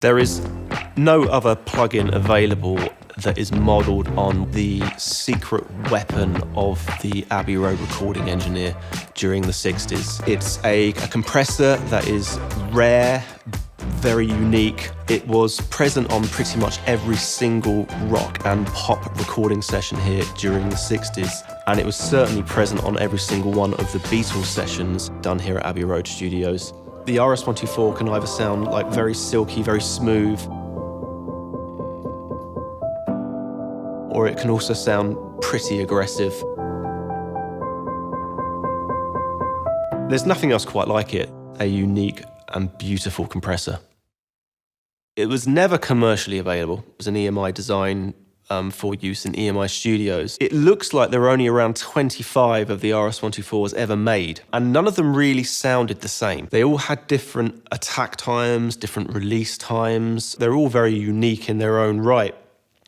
There is no other plugin available that is modelled on the secret weapon of the Abbey Road recording engineer during the 60s. It's a compressor that is rare, very unique. It was present on pretty much every single rock and pop recording session here during the 60s. And it was certainly present on every single one of the Beatles sessions done here at Abbey Road Studios. The RS124 can either sound like very silky, very smooth, or it can also sound pretty aggressive. There's nothing else quite like it, a unique and beautiful compressor. It was never commercially available. It was an EMI design for use in EMI studios. It looks like there were only around 25 of the RS124s ever made, and none of them really sounded the same. They all had different attack times, different release times. They're all very unique in their own right.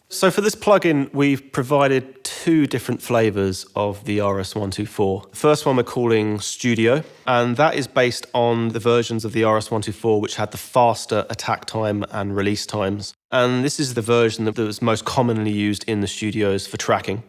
So for this plugin, we've provided two different flavors of the RS124. The first one we're calling Studio, and that is based on the versions of the RS124 which had the faster attack time and release times. And this is the version that was most commonly used in the studios for tracking.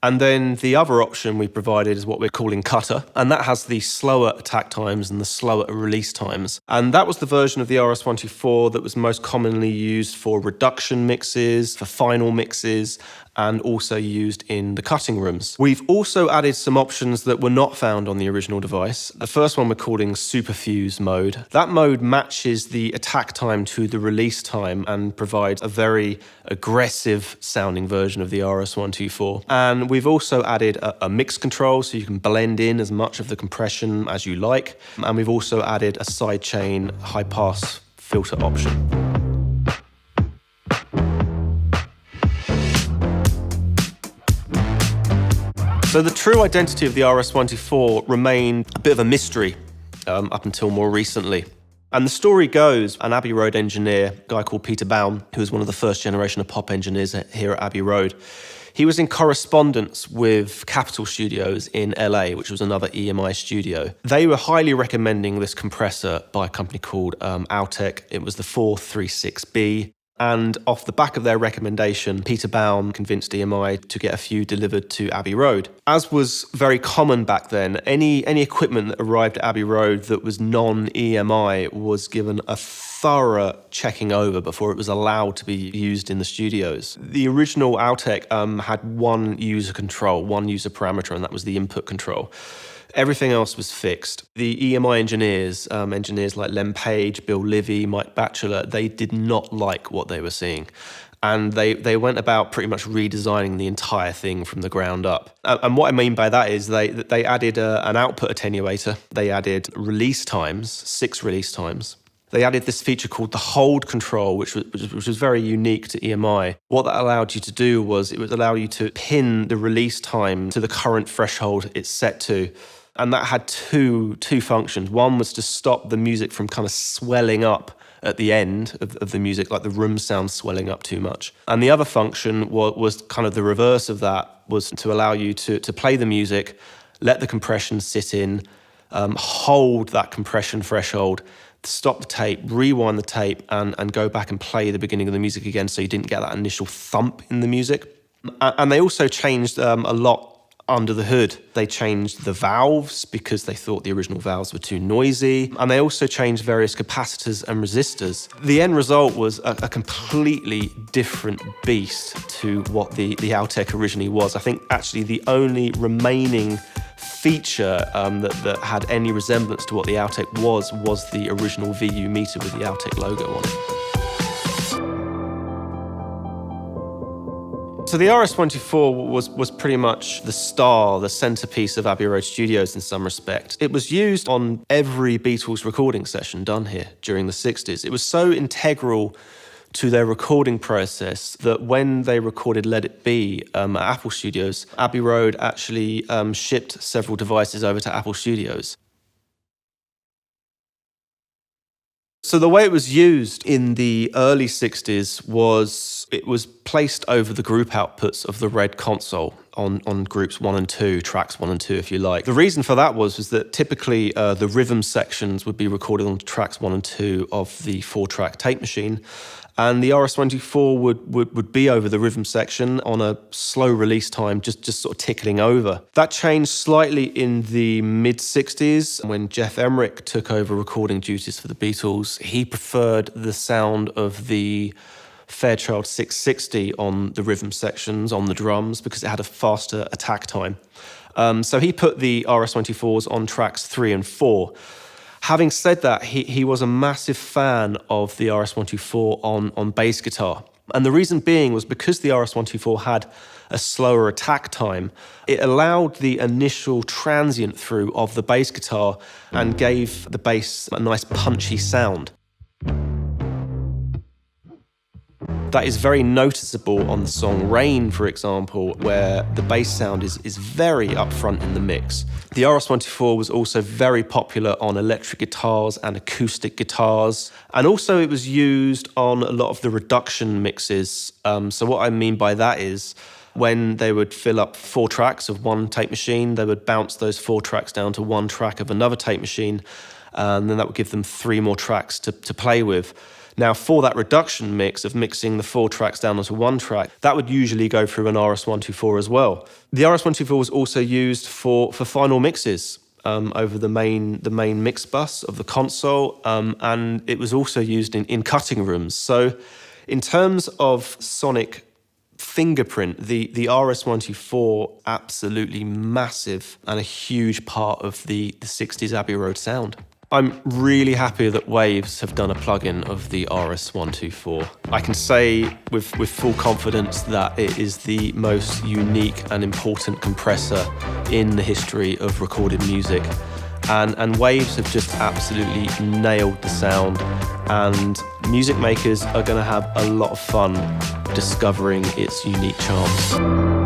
And then the other option we provided is what we're calling Cutter, and that has the slower attack times and the slower release times. And that was the version of the RS124 that was most commonly used for reduction mixes, for final mixes, and also used in the cutting rooms. We've also added some options that were not found on the original device. The first one we're calling Superfuse mode. That mode matches the attack time to the release time and provides a very aggressive sounding version of the RS124. And we've also added a mix control so you can blend in as much of the compression as you like. And we've also added a sidechain high pass filter option. So the true identity of the RS124 remained a bit of a mystery up until more recently. And the story goes, an Abbey Road engineer, a guy called Peter Baum, who was one of the first generation of pop engineers here at Abbey Road, he was in correspondence with Capitol Studios in LA, which was another EMI studio. They were highly recommending this compressor by a company called Altec. It was the 436B. And off the back of their recommendation, Peter Baum convinced EMI to get a few delivered to Abbey Road. As was very common back then, any equipment that arrived at Abbey Road that was non-EMI was given a thorough checking over before it was allowed to be used in the studios. The original Altec had one user control, one user parameter, and that was the input control. Everything else was fixed. The EMI engineers, engineers like Len Page, Bill Livy, Mike Batchelor, they did not like what they were seeing. And they went about pretty much redesigning the entire thing from the ground up. And what I mean by that is they added an output attenuator. They added release times, 6 release times. They added this feature called the hold control, which was very unique to EMI. What that allowed you to do was it would allow you to pin the release time to the current threshold it's set to. And that had two functions. One was to stop the music from kind of swelling up at the end of the music, like the room sound swelling up too much. And the other function was kind of the reverse of that, was to allow you to play the music, let the compression sit in, hold that compression threshold, stop the tape, rewind the tape, and go back and play the beginning of the music again so you didn't get that initial thump in the music. And they also changed a lot under the hood. They changed the valves because they thought the original valves were too noisy. And they also changed various capacitors and resistors. The end result was a completely different beast to what the Altec originally was. I think actually the only remaining feature that had any resemblance to what the Altec was the original VU meter with the Altec logo on it. So the RS124 was pretty much the star, the centerpiece of Abbey Road Studios in some respect. It was used on every Beatles recording session done here during the 60s. It was so integral to their recording process that when they recorded Let It Be at Apple Studios, Abbey Road actually shipped several devices over to Apple Studios. So the way it was used in the early 60s was it was placed over the group outputs of the red console on groups 1 and 2, tracks 1 and 2, if you like. The reason for that was that typically the rhythm sections would be recorded on tracks 1 and 2 of the 4-track tape machine, and the RS124 would be over the rhythm section on a slow release time, just sort of tickling over. That changed slightly in the mid-60s when Jeff Emerick took over recording duties for the Beatles. He preferred the sound of the Fairchild 660 on the rhythm sections, on the drums, because it had a faster attack time. So he put the RS124s on tracks 3 and 4. Having said that, he was a massive fan of the RS124 on bass guitar. And the reason being was because the RS124 had a slower attack time, it allowed the initial transient through of the bass guitar and gave the bass a nice punchy sound. That is very noticeable on the song Rain, for example, where the bass sound is very upfront in the mix. The RS124 was also very popular on electric guitars and acoustic guitars, and also it was used on a lot of the reduction mixes. So what I mean by that is when they would fill up 4 tracks of one tape machine, they would bounce those 4 tracks down to 1 track of another tape machine, and then that would give them 3 more tracks to play with. Now, for that reduction mix of mixing the 4 tracks down onto 1 track, that would usually go through an RS124 as well. The RS124 was also used for final mixes over the main mix bus of the console, and it was also used in cutting rooms. So in terms of sonic fingerprint, the RS124, absolutely massive and a huge part of the 60s Abbey Road sound. I'm really happy that Waves have done a plugin of the RS124. I can say with full confidence that it is the most unique and important compressor in the history of recorded music. And Waves have just absolutely nailed the sound, and music makers are going to have a lot of fun discovering its unique charms.